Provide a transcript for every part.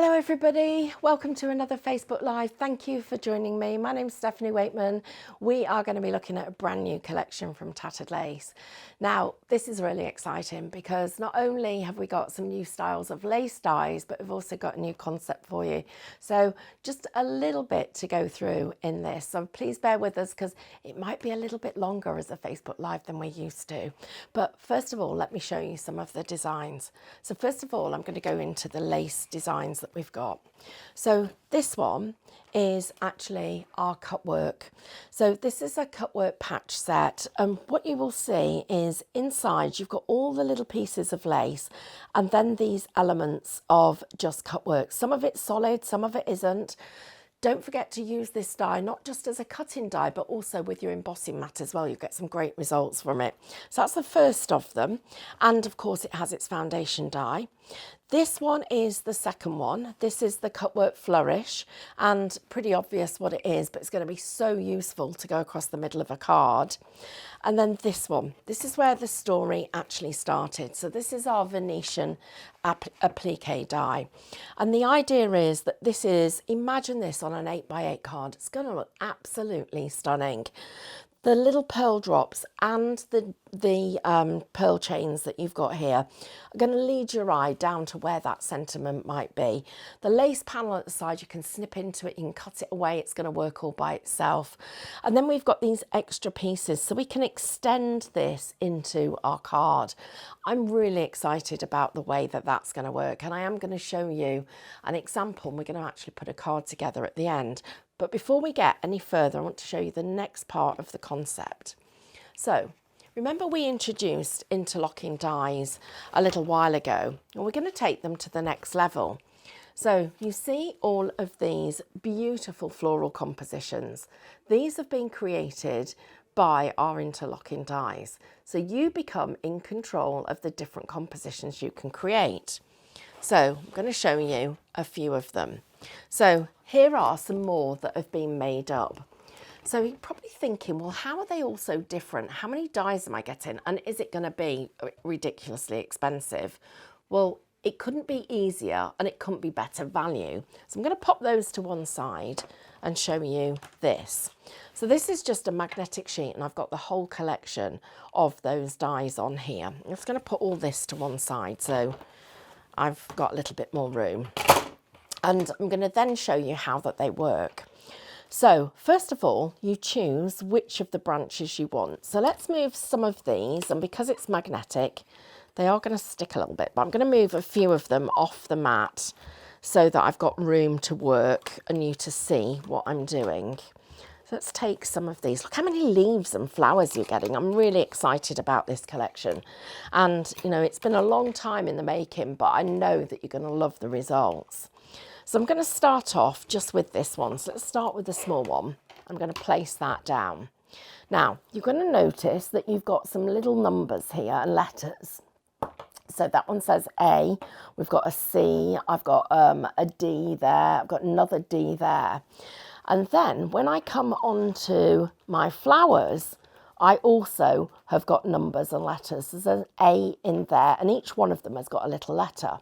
Hello everybody, welcome to another Facebook Live. Thank you for joining me. My name's Stephanie Weightman. We are going to be looking at a brand new collection from Tattered Lace. Now, this is really exciting because not only have we got some new styles of lace dyes, but we've also got a new concept for you. So just a little bit to go through in this. So please bear with us because it might be a little bit longer as a Facebook Live than we're used to. But first of all, let me show you some of the designs. So first of all, I'm going to go into the lace designs that we've got. So this one is actually our cutwork. So this is a cutwork patch set, and what you will see is inside you've got all the little pieces of lace and then these elements of just cutwork. Some of it's solid, some of it isn't. Don't forget to use this dye not just as a cutting dye but also with your embossing mat as well. You get some great results from it. So that's the first of them, and of course it has its foundation dye. This one is the second one. This is the Cutwork Flourish, and pretty obvious what it is, but it's going to be so useful to go across the middle of a card. And then this one, this is where the story actually started. So this is our Venetian applique dye. And the idea is that this is, imagine this on an 8x8 card. It's going to look absolutely stunning. The little pearl drops and the pearl chains that you've got here are going to lead your eye down to where that sentiment might be. The lace panel at the side, you can snip into it, you can cut it away, it's going to work all by itself. And then we've got these extra pieces so we can extend this into our card. I'm really excited about the way that that's going to work, and I am going to show you an example, and we're going to actually put a card together at the end. But before we get any further, I want to show you the next part of the concept. So remember we introduced interlocking dies a little while ago, and we're going to take them to the next level. So you see all of these beautiful floral compositions. These have been created by our interlocking dies. So you become in control of the different compositions you can create. So I'm going to show you a few of them. So here are some more that have been made up. So you're probably thinking, well, how are they all so different? How many dyes am I getting? And is it going to be ridiculously expensive? Well, it couldn't be easier and it couldn't be better value. So I'm going to pop those to one side and show you this. So this is just a magnetic sheet, and I've got the whole collection of those dyes on here. I'm just going to put all this to one side so I've got a little bit more room. And I'm going to then show you how that they work. So first of all, you choose which of the branches you want. So let's move some of these, and because it's magnetic, they are going to stick a little bit, but I'm going to move a few of them off the mat so that I've got room to work and you to see what I'm doing. So let's take some of these. Look how many leaves and flowers you're getting. I'm really excited about this collection. And, you know, it's been a long time in the making, but I know that you're going to love the results. So I'm going to start off just with this one. So let's start with the small one. I'm going to place that down. Now, you're going to notice that you've got some little numbers here and letters. So that one says A, we've got a C, I've got a D there, I've got another D there. And then when I come on to my flowers, I also have got numbers and letters. There's an A in there, and each one of them has got a little letter.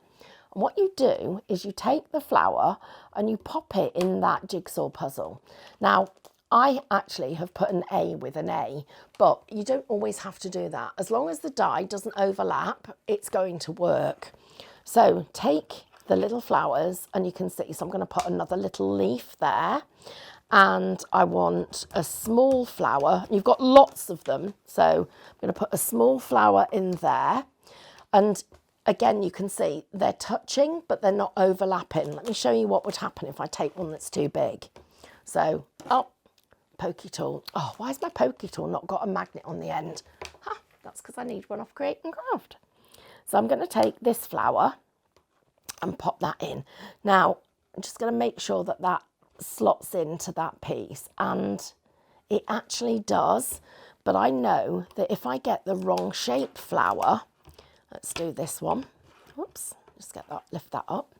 And what you do is you take the flower and you pop it in that jigsaw puzzle. Now, I actually have put an A with an A, but you don't always have to do that. As long as the die doesn't overlap, it's going to work. So take the little flowers and you can see, so I'm going to put another little leaf there. And I want a small flower. You've got lots of them, so I'm going to put a small flower in there. And again, you can see they're touching, but they're not overlapping. Let me show you what would happen if I take one that's too big. So, pokey tool. Oh, why has my pokey tool not got a magnet on the end? That's because I need one off Create and Craft. So I'm going to take this flower and pop that in. Now, I'm just going to make sure that that slots into that piece, and it actually does, but I know that if I get the wrong shaped flower, let's do this one. Whoops, just get that, lift that up.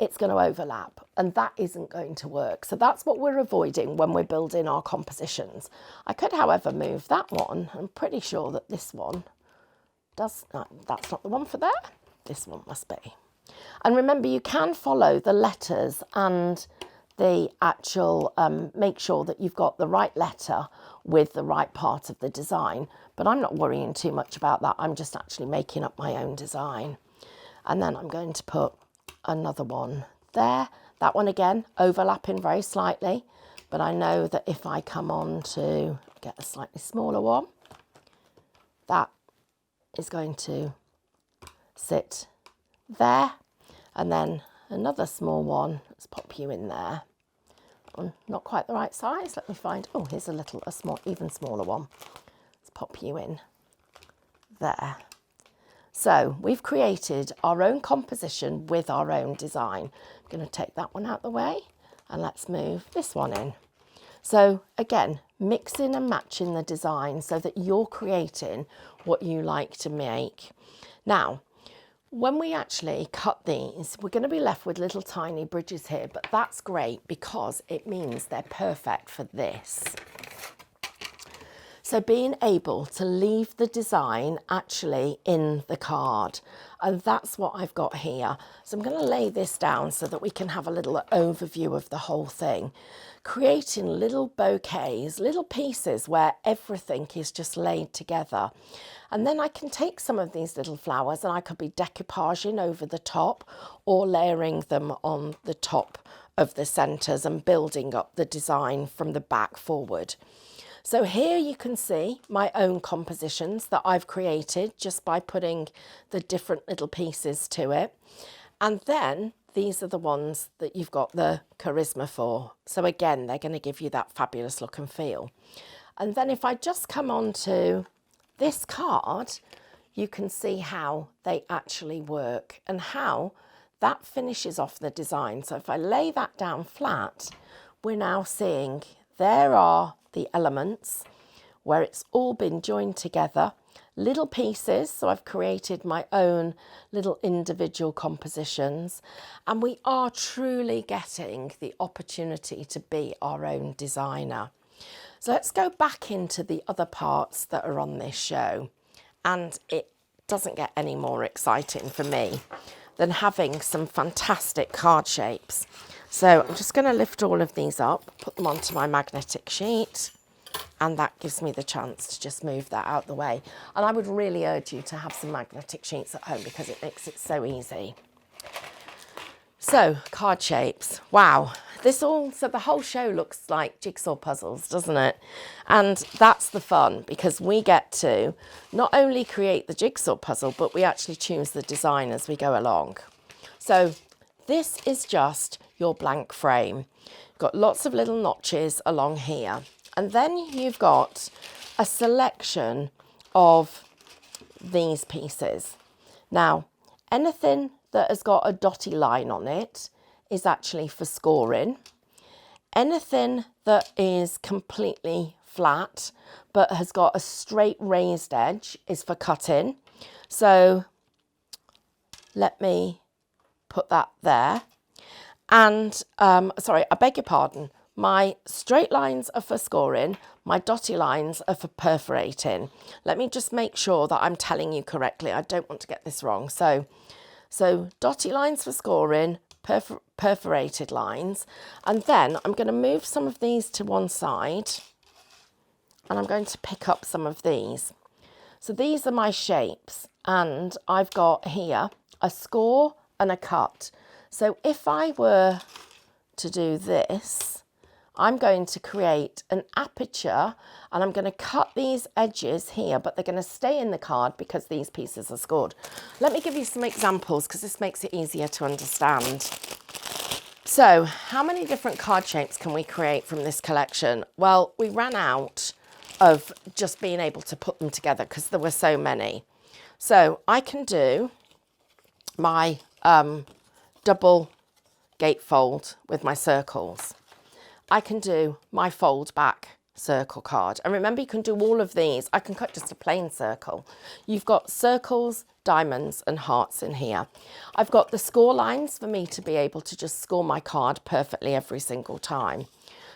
It's going to overlap, and that isn't going to work. So that's what we're avoiding when we're building our compositions. I could, however, move that one. I'm pretty sure that this one does, no, that's not the one for there. This one must be. And remember, you can follow the letters and the actual, make sure that you've got the right letter with the right part of the design. But I'm not worrying too much about that. I'm just actually making up my own design. And then I'm going to put another one there. That one again, overlapping very slightly. But I know that if I come on to get a slightly smaller one, that is going to sit there. And then another small one, let's pop you in there. Not quite the right size. Let me find, oh, here's a small, even smaller one. Let's pop you in there. So we've created our own composition with our own design. I'm going to take that one out of the way and let's move this one in. So again, mixing and matching the design so that you're creating what you like to make. Now, when we actually cut these, we're going to be left with little tiny bridges here, but that's great because it means they're perfect for this. So being able to leave the design actually in the card, and that's what I've got here. So I'm going to lay this down so that we can have a little overview of the whole thing. Creating little bouquets, little pieces where everything is just laid together. And then I can take some of these little flowers and I could be decoupaging over the top or layering them on the top of the centres and building up the design from the back forward. So here you can see my own compositions that I've created just by putting the different little pieces to it. And then these are the ones that you've got the charisma for. So again, they're going to give you that fabulous look and feel. And then if I just come on to this card, you can see how they actually work and how that finishes off the design. So if I lay that down flat, we're now seeing there are the elements where it's all been joined together, little pieces. So I've created my own little individual compositions, and we are truly getting the opportunity to be our own designer. So let's go back into the other parts that are on this show, and it doesn't get any more exciting for me than having some fantastic card shapes. So I'm just going to lift all of these up, put them onto my magnetic sheet, and that gives me the chance to just move that out the way. And I would really urge you to have some magnetic sheets at home because it makes it so easy. So card shapes, wow. So the whole show looks like jigsaw puzzles, doesn't it? And that's the fun, because we get to not only create the jigsaw puzzle, but we actually choose the design as we go along. So this is just your blank frame. Got lots of little notches along here. And then you've got a selection of these pieces. Now, anything that has got a dotty line on it is actually for scoring. Anything that is completely flat but has got a straight raised edge is for cutting. So let me put that there. And sorry, I beg your pardon. My straight lines are for scoring. My dotty lines are for perforating. Let me just make sure that I'm telling you correctly. I don't want to get this wrong. So dotty lines for scoring, perforated lines. And then I'm going to move some of these to one side and I'm going to pick up some of these. So these are my shapes, and I've got here a score and a cut. So if I were to do this, I'm going to create an aperture and I'm going to cut these edges here, but they're going to stay in the card because these pieces are scored. Let me give you some examples because this makes it easier to understand. So how many different card shapes can we create from this collection? Well, we ran out of just being able to put them together because there were so many. So I can do my double gatefold with my circles. I can do my fold back circle card. And remember, you can do all of these. I can cut just a plain circle. You've got circles, diamonds and hearts in here. I've got the score lines for me to be able to just score my card perfectly every single time.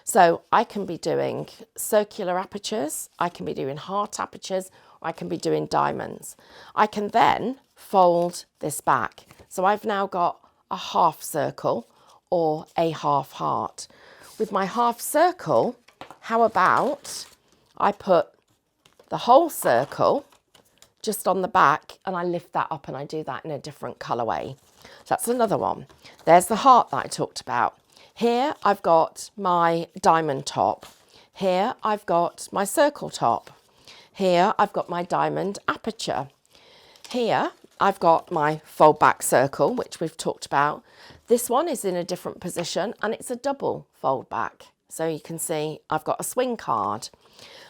So I can be doing circular apertures, I can be doing heart apertures, or I can be doing diamonds. I can then fold this back. So I've now got a half circle or a half heart. With my half circle, how about I put the whole circle just on the back and I lift that up, and I do that in a different colourway. So that's another one. There's the heart that I talked about. Here I've got my diamond top. Here I've got my circle top. Here I've got my diamond aperture. Here I've got my fold back circle, which we've talked about. This one is in a different position and it's a double fold back. So you can see I've got a swing card.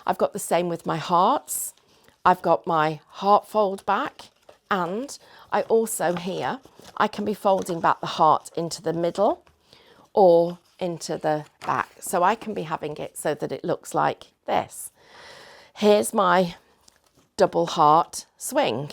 I've got the same with my hearts. I've got my heart fold back, and I also here, I can be folding back the heart into the middle or into the back. So I can be having it so that it looks like this. Here's my double heart swing.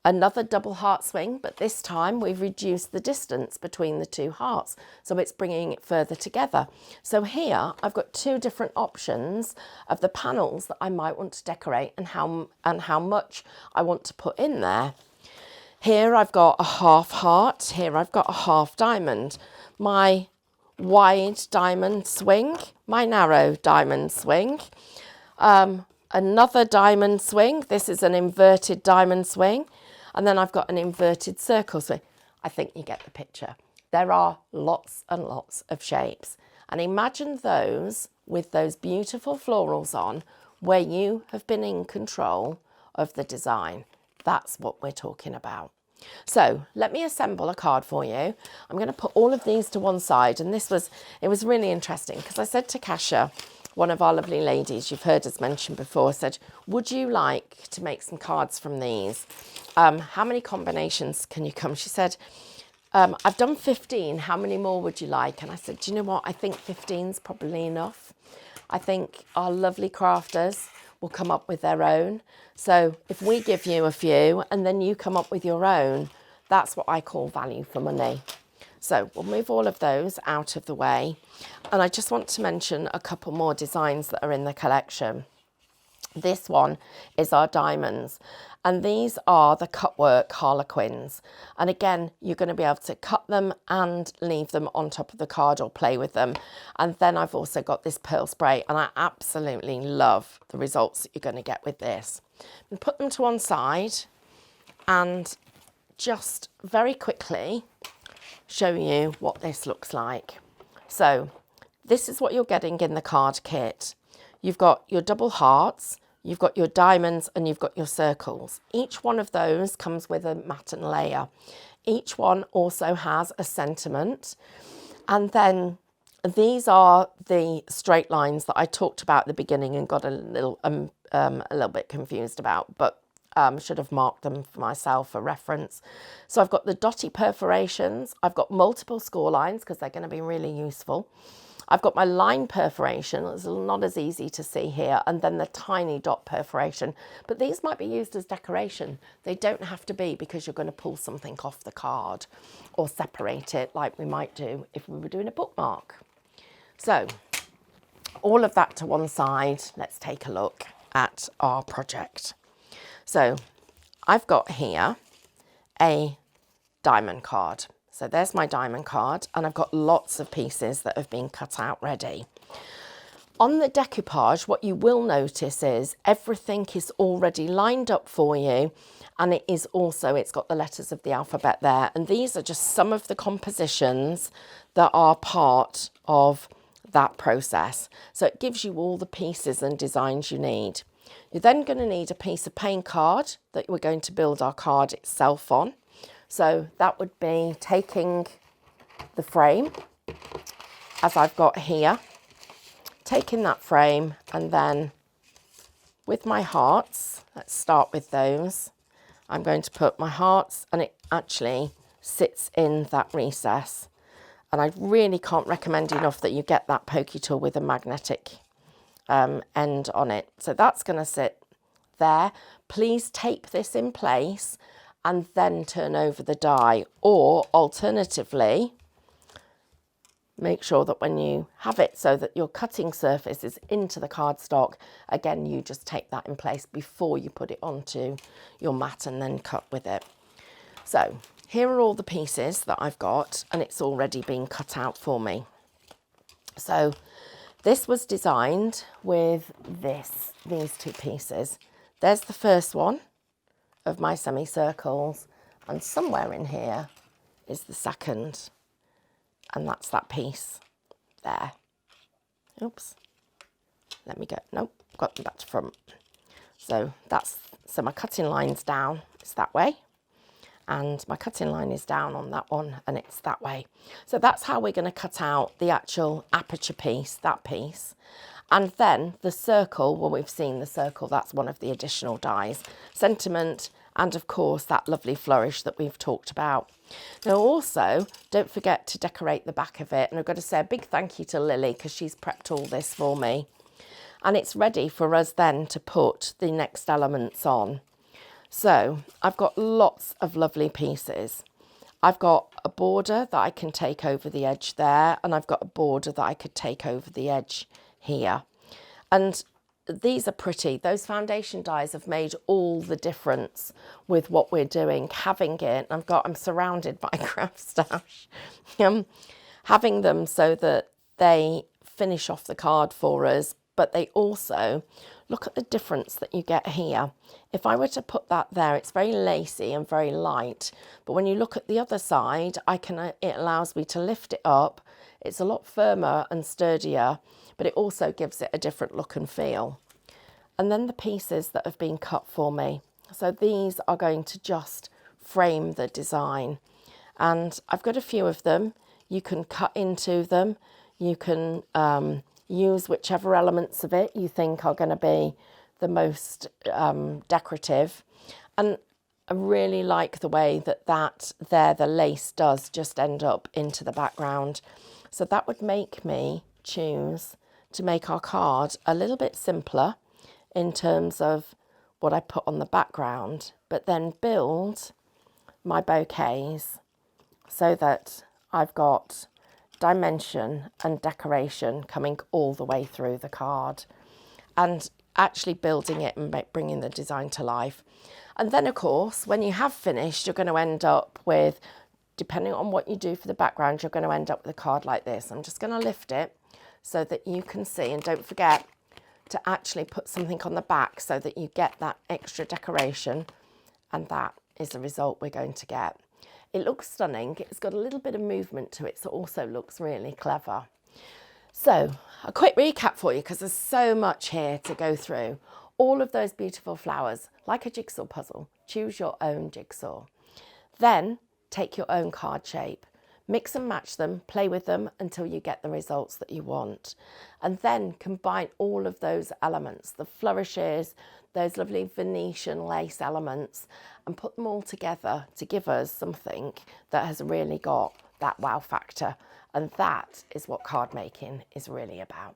Another double heart swing, but this time we've reduced the distance between the two hearts, so it's bringing it further together. So here I've got two different options of the panels that I might want to decorate and how much I want to put in there. Here I've got a half heart, here I've got a half diamond, my wide diamond swing, my narrow diamond swing, another diamond swing. This is an inverted diamond swing. And then I've got an inverted circle swing. I think you get the picture. There are lots and lots of shapes. And imagine those with those beautiful florals on where you have been in control of the design. That's what we're talking about. So let me assemble a card for you. I'm going to put all of these to one side. And it was really interesting because I said to Kasia, one of our lovely ladies, you've heard us mention before, said, would you like to make some cards from these? How many combinations can you come? She said, I've done 15. How many more would you like? And I said, do you know what? I think 15 is probably enough. I think our lovely crafters will come up with their own. So if we give you a few and then you come up with your own, that's what I call value for money. So we'll move all of those out of the way. And I just want to mention a couple more designs that are in the collection. This one is our diamonds, and these are the Cutwork Harlequins. And again, you're going to be able to cut them and leave them on top of the card or play with them. And then I've also got this pearl spray, and I absolutely love the results that you're going to get with this. And put them to one side and just very quickly show you what this looks like. So this is what you're getting in the card kit. You've got your double hearts, you've got your diamonds, and you've got your circles. Each one of those comes with a matten layer. Each one also has a sentiment. And then these are the straight lines that I talked about at the beginning and got a little bit confused about, but should have marked them for myself for reference. So I've got the dotty perforations. I've got multiple score lines because they're going to be really useful. I've got my line perforation. It's not as easy to see here. And then the tiny dot perforation. But these might be used as decoration. They don't have to be because you're going to pull something off the card or separate it like we might do if we were doing a bookmark. So all of that to one side. Let's take a look at our project. So I've got here a diamond card. So there's my diamond card, and I've got lots of pieces that have been cut out ready. On the decoupage, what you will notice is everything is already lined up for you, and it's got the letters of the alphabet there. And these are just some of the compositions that are part of that process. So it gives you all the pieces and designs you need. You're then going to need a piece of paint card that we're going to build our card itself on. So that would be taking the frame, as I've got here, taking that frame, and then with my hearts, let's start with those. I'm going to put my hearts, and it actually sits in that recess. And I really can't recommend enough that you get that pokey tool with a magnetic end on it. So that's going to sit there. Please tape this in place and then turn over the die, or alternatively, make sure that when you have it so that your cutting surface is into the cardstock, again, you just tape that in place before you put it onto your mat and then cut with it. So here are all the pieces that I've got, and it's already been cut out for me. So this was designed with these two pieces. There's the first one of my semicircles, and somewhere in here is the second, and that's that piece there. Oops, let me go, nope, got them back to front. So my cutting line's down, it's that way, and my cutting line is down on that one, and it's that way. So that's how we're going to cut out the actual aperture piece, that piece. And then the circle, well, we've seen the circle, that's one of the additional dies. Sentiment, and of course that lovely flourish that we've talked about. Now also, don't forget to decorate the back of it, and I've got to say a big thank you to Lily because she's prepped all this for me. And it's ready for us then to put the next elements on. So I've got lots of lovely pieces. I've got a border that I can take over the edge there, and I've got a border that I could take over the edge here. And these are pretty. Those foundation dies have made all the difference with what we're doing. Having it, I'm surrounded by craft stash. Having them so that they finish off the card for us, but they also, look at the difference that you get here. If I were to put that there, it's very lacy and very light, but when you look at the other side, it allows me to lift it up. It's a lot firmer and sturdier, but it also gives it a different look and feel. And then the pieces that have been cut for me. So these are going to just frame the design. And I've got a few of them. You can cut into them. You can use whichever elements of it you think are going to be the most decorative. And I really like the way that the lace does just end up into the background. So that would make me choose to make our card a little bit simpler in terms of what I put on the background, but then build my bouquets so that I've got dimension and decoration coming all the way through the card, and actually building it and bringing the design to life. And then of course, when you have finished, you're going to end up with, depending on what you do for the background, you're going to end up with a card like this. I'm just going to lift it so that you can see, and don't forget to actually put something on the back so that you get that extra decoration, and that is the result we're going to get. It looks stunning. It's got a little bit of movement to it, so it also looks really clever. So a quick recap for you, because there's so much here to go through. All of those beautiful flowers, like a jigsaw puzzle. Choose your own jigsaw. Then take your own card shape. Mix and match them, play with them until you get the results that you want. And then combine all of those elements, the flourishes, those lovely Venetian lace elements, and put them all together to give us something that has really got that wow factor. And that is what card making is really about.